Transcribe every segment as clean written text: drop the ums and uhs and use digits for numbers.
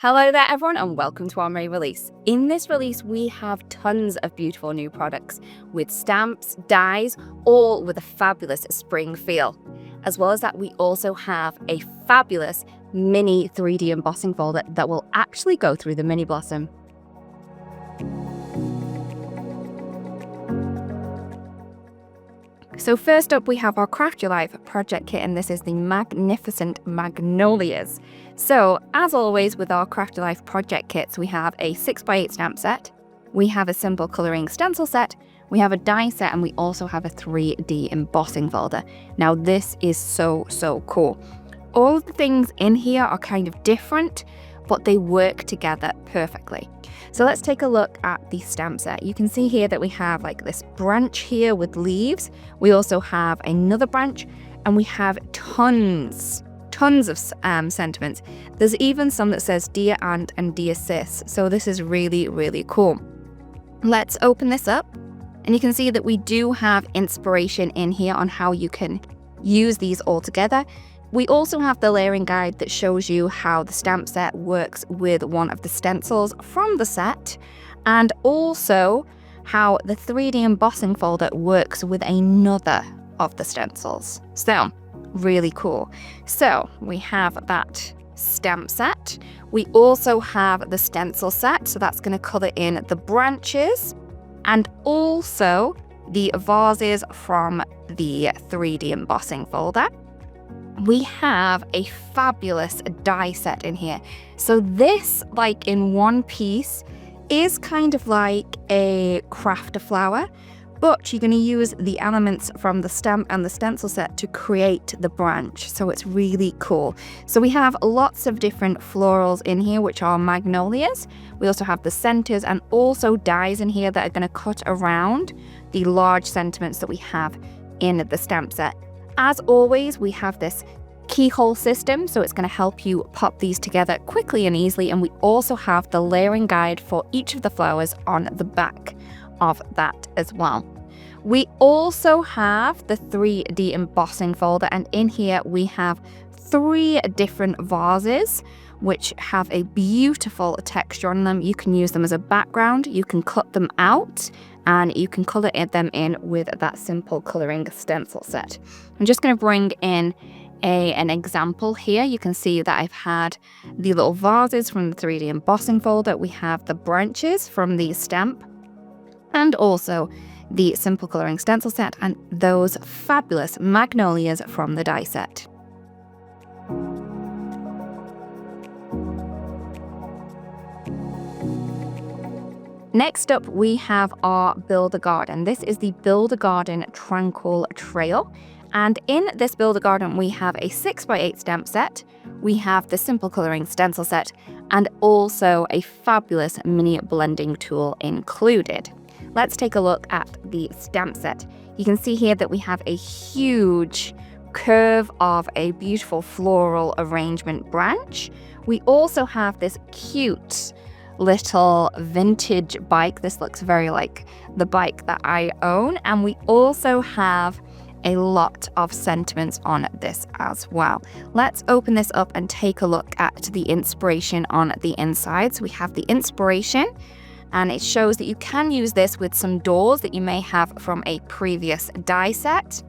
Hello there everyone and welcome to our May release. In this release we have tons of beautiful new products with stamps, dies, all with a fabulous spring feel. As well as that, we also have a fabulous mini 3D embossing folder that will actually go through the mini blossom. So first up we have our Craft Your Life project kit, and this is the magnificent Magnolias. So as always with our Craft Your Life project kits, we have a 6x8 stamp set, we have a simple colouring stencil set, we have a die set, and we also have a 3D embossing folder. Now this is so cool. All of the things in here are kind of different, but they work together perfectly. So let's take a look at the stamp set. You can see here that we have like this branch here with leaves. We also have another branch, and we have tons of sentiments. There's even some that says Dear Aunt and Dear Sis. So this is really cool. Let's open this up, and you can see that we do have inspiration in here on how you can use these all together. We also have the layering guide that shows you how the stamp set works with one of the stencils from the set, and also how the 3D embossing folder works with another of the stencils. So, really cool. So, we have that stamp set. We also have the stencil set, so that's going to colour in the branches, and also the vases from the 3D embossing folder. We have a fabulous die set in here. So this, like in one piece, is kind of like a craft a flower, but you're going to use the elements from the stamp and the stencil set to create the branch. So it's really cool. So we have lots of different florals in here, which are magnolias. We also have the centers and also dies in here that are going to cut around the large sentiments that we have in the stamp set. As always, we have this keyhole system, so it's going to help you pop these together quickly and easily, and we also have the layering guide for each of the flowers on the back of that as well. We also have the 3D embossing folder, and in here we have 3 different vases which have a beautiful texture on them. You can use them as a background, you can cut them out, and you can colour them in with that simple colouring stencil set. I'm just going to bring in an example here. You can see that I've had the little vases from the 3D embossing folder. We have the branches from the stamp, and also the simple colouring stencil set, and those fabulous magnolias from the die set. Next up, we have our Build a Garden. This is the Build a Garden Tranquil Trail. And in this Build a Garden, we have a 6x8 stamp set. We have the simple colouring stencil set, and also a fabulous mini blending tool included. Let's take a look at the stamp set. You can see here that we have a huge curve of a beautiful floral arrangement branch. We also have this cute little vintage bike. This looks very like the bike that I own, and we also have a lot of sentiments on this as well. Let's open this up and take a look at the inspiration on the inside. So we have the inspiration, and it shows that you can use this with some doors that you may have from a previous die set.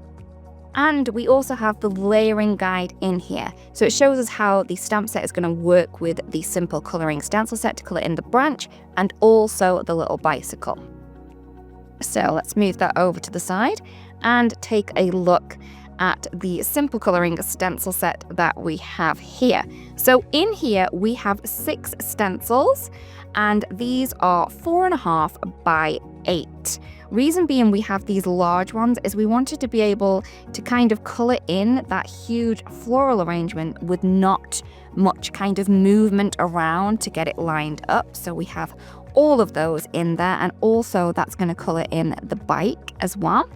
And we also have the layering guide in here. So it shows us how the stamp set is going to work with the simple colouring stencil set to colour in the branch, and also the little bicycle. So let's move that over to the side and take a look at the simple colouring stencil set that we have here. So in here we have 6 stencils, and these are 4.5 by 8. Reason being we have these large ones is we wanted to be able to kind of colour in that huge floral arrangement with not much kind of movement around to get it lined up. So we have all of those in there, and also that's going to colour in the bike as well.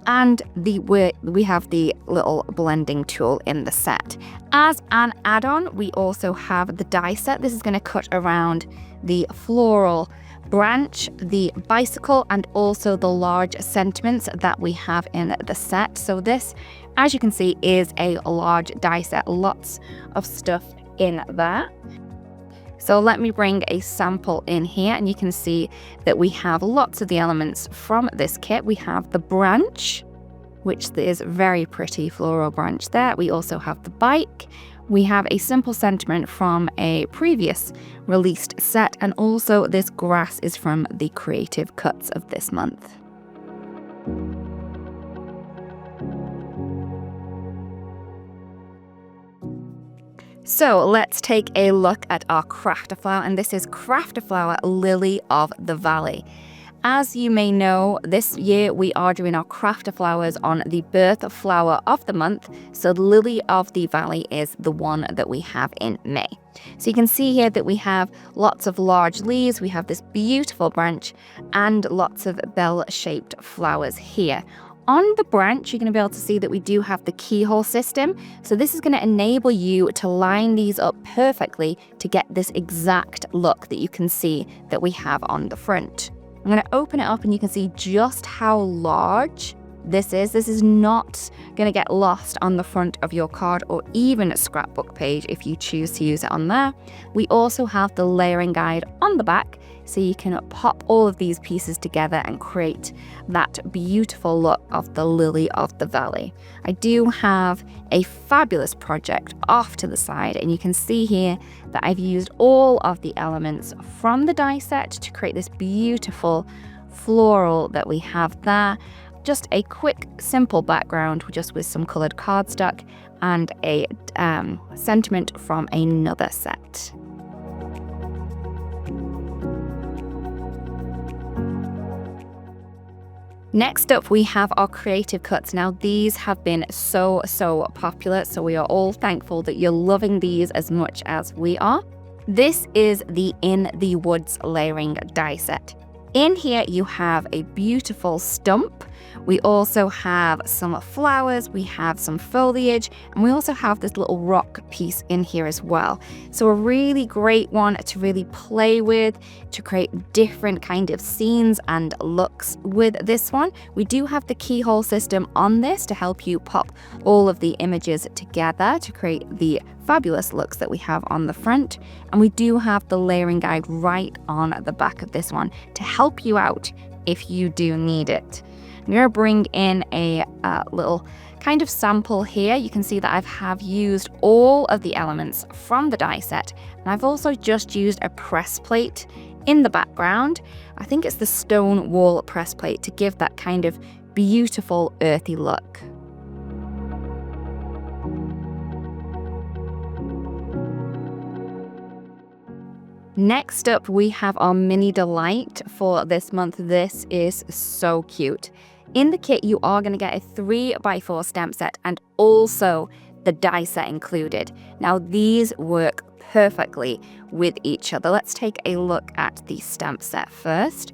And we have the little blending tool in the set. As an add-on, we also have the die set. This is going to cut around the floral branch, the bicycle, and also the large sentiments that we have in the set. So this, as you can see, is a large die set, lots of stuff in there. So let me bring a sample in here, and you can see that we have lots of the elements from this kit. We have the branch, which is very pretty floral branch there. We also have the bike. We have a simple sentiment from a previous released set, and also this grass is from the creative cuts of this month. So let's take a look at our crafter flower, and this is crafter flower Lily of the Valley. As you may know, this year we are doing our crafter flowers on the birth flower of the month, so Lily of the Valley is the one that we have in May. So you can see here that we have lots of large leaves, we have this beautiful branch, and lots of bell-shaped flowers here. On the branch, you're going to be able to see that we do have the keyhole system. So this is going to enable you to line these up perfectly to get this exact look that you can see that we have on the front. I'm going to open it up and you can see just how large this is. This is not going to get lost on the front of your card or even a scrapbook page if you choose to use it on there. We also have the layering guide on the back, so you can pop all of these pieces together and create that beautiful look of the Lily of the Valley. I do have a fabulous project off to the side, and you can see here that I've used all of the elements from the die set to create this beautiful floral that we have there. Just a quick, simple background just with some colored cardstock and a sentiment from another set. Next up, we have our creative cuts. Now, these have been so popular, so we are all thankful that you're loving these as much as we are. This is the In the Woods layering die set. In here, you have a beautiful stump. We also have some flowers, we have some foliage, and we also have this little rock piece in here as well. So a really great one to really play with, to create different kind of scenes and looks with this one. We do have the keyhole system on this to help you pop all of the images together to create the fabulous looks that we have on the front. And we do have the layering guide right on the back of this one to help you out if you do need it. I'm going to bring in a little kind of sample here. You can see that I have used all of the elements from the die set, and I've also just used a press plate in the background. I think it's the stone wall press plate to give that kind of beautiful earthy look. Next up, we have our mini delight for this month. This is so cute. In the kit, you are going to get a 3x4 stamp set and also the die set included. Now, these work perfectly with each other. Let's take a look at the stamp set first.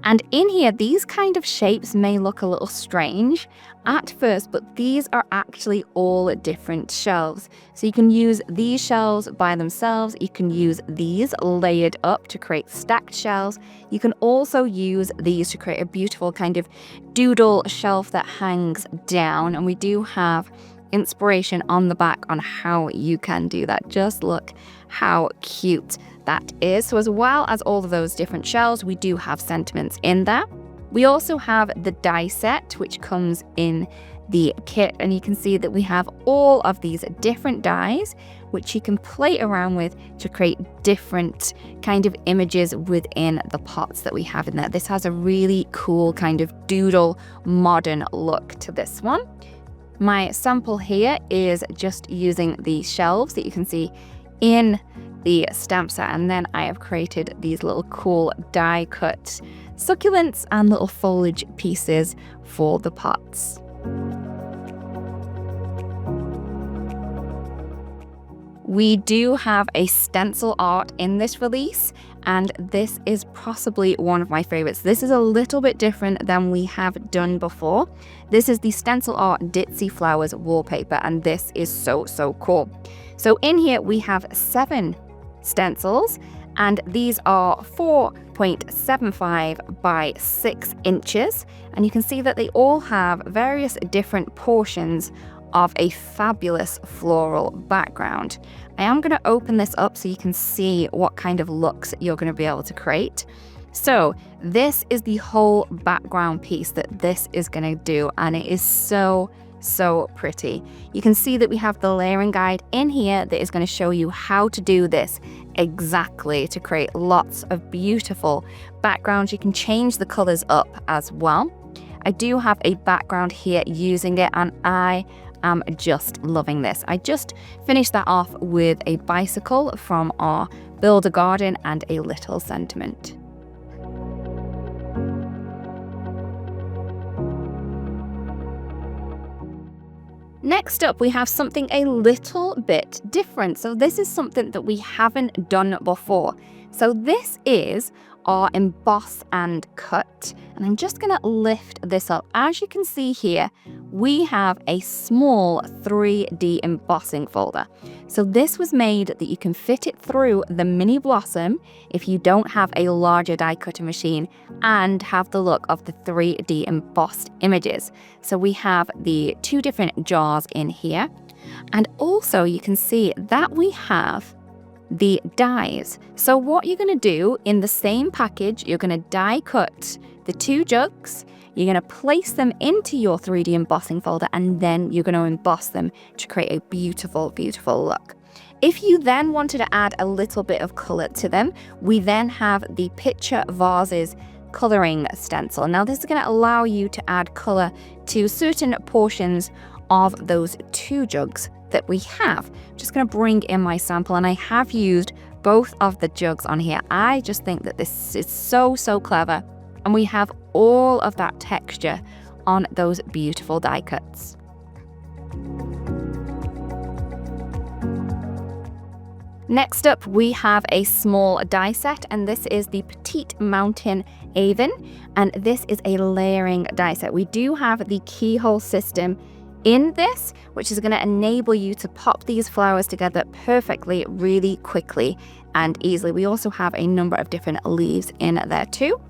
And in here, these kind of shapes may look a little strange at first, but these are actually all different shelves. So you can use these shelves by themselves. You can use these layered up to create stacked shelves. You can also use these to create a beautiful kind of doodle shelf that hangs down. And we do have inspiration on the back on how you can do that. Just look how cute that is. So as well as all of those different shells, we do have sentiments in there. We also have the die set, which comes in the kit, and you can see that we have all of these different dies which you can play around with to create different kind of images within the pots that we have in there. This has a really cool kind of doodle modern look to this one. My sample here is just using the shelves that you can see in the stamp set, and then I have created these little cool die cut succulents and little foliage pieces for the pots. We do have a stencil art in this release, and this is possibly one of my favorites. This is a little bit different than we have done before. This is the stencil art Ditsy Flowers wallpaper, and this is so cool. So in here we have 7 stencils, and these are 4.75 by 6 inches, and you can see that they all have various different portions of a fabulous floral background. I am going to open this up so you can see what kind of looks you're going to be able to create. So this is the whole background piece that this is going to do, and it is so pretty. You can see that we have the layering guide in here that is going to show you how to do this exactly to create lots of beautiful backgrounds. You can change the colors up as well. I do have a background here using it, and I am just loving this. I just finished that off with a bicycle from our Build a Garden and a little sentiment. Next up, we have something a little bit different. So this is something that we haven't done before. So this is our emboss and cut. And I'm just going to lift this up. As you can see here, we have a small 3D embossing folder. So this was made that you can fit it through the mini blossom if you don't have a larger die cutter machine and have the look of the 3D embossed images. So we have the 2 different jars in here. And also you can see that we have the dies. So what you're going to do in the same package, you're going to die cut the 2 jugs, you're going to place them into your 3D embossing folder, and then you're going to emboss them to create a beautiful look. If you then wanted to add a little bit of color to them, we then have the Pitcher Vases coloring stencil. Now this is going to allow you to add color to certain portions of those 2 jugs that we have. I'm just going to bring in my sample, and I have used both of the jugs on here. I just think that this is so clever, and we have all of that texture on those beautiful die cuts. Next up, we have a small die set, and this is the Petite Mountain Aven, and this is a layering die set. We do have the keyhole system in this, which is going to enable you to pop these flowers together perfectly, really quickly and easily. We also have a number of different leaves in there too.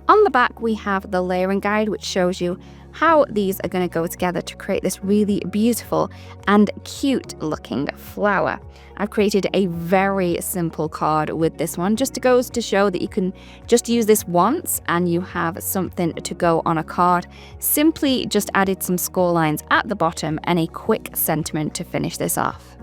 On the back, we have the layering guide, which shows you how these are going to go together to create this really beautiful and cute looking flower. I've created a very simple card with this one, just goes to show that you can just use this once and you have something to go on a card. Simply just added some score lines at the bottom and a quick sentiment to finish this off.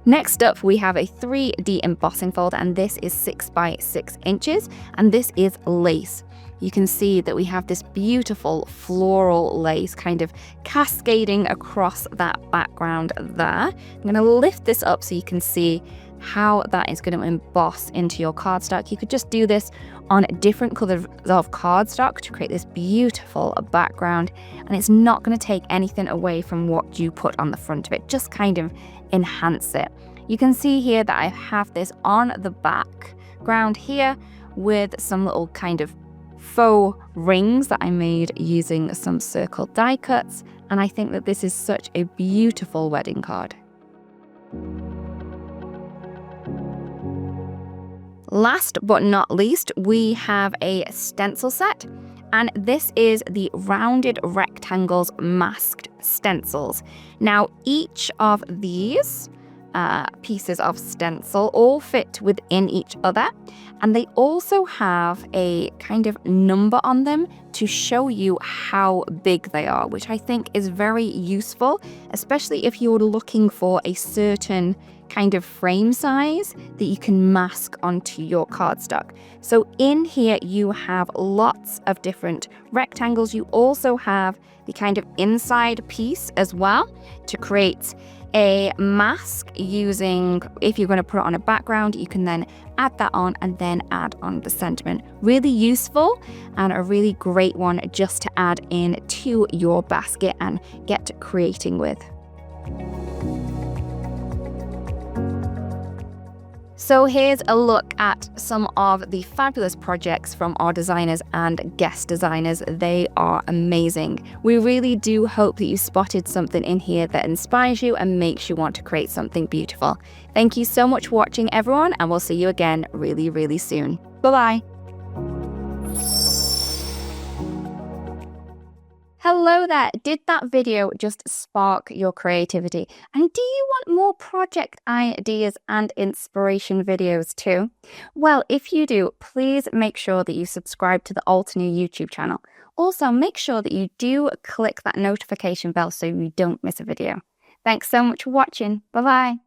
Next up, we have a 3D embossing folder, and this is 6 by 6 inches, and this is lace. You can see that we have this beautiful floral lace kind of cascading across that background there. I'm going to lift this up so you can see how that is going to emboss into your cardstock. You could just do this on different colors of cardstock to create this beautiful background, and it's not going to take anything away from what you put on the front of it, just kind of enhance it. You can see here that I have this on the background here with some little kind of faux rings that I made using some circle die cuts, and I think that this is such a beautiful wedding card. Last but not least, we have a stencil set, and this is the rounded rectangles masked stencils. Now, each of these pieces of stencil all fit within each other, and they also have a kind of number on them to show you how big they are, which I think is very useful, especially if you're looking for a certain kind of frame size that you can mask onto your cardstock. So in here you have lots of different rectangles. You also have the kind of inside piece as well to create a mask using, if you're going to put it on a background, you can then add that on and then add on the sentiment. Really useful and a really great one just to add in to your basket and get creating with. So here's a look at some of the fabulous projects from our designers and guest designers. They are amazing. We really do hope that you spotted something in here that inspires you and makes you want to create something beautiful. Thank you so much for watching, everyone, and we'll see you again really, really soon. Bye-bye. Hello there! Did that video just spark your creativity? And do you want more project ideas and inspiration videos too? Well, if you do, please make sure that you subscribe to the Altenew YouTube channel. Also, make sure that you do click that notification bell so you don't miss a video. Thanks so much for watching. Bye-bye.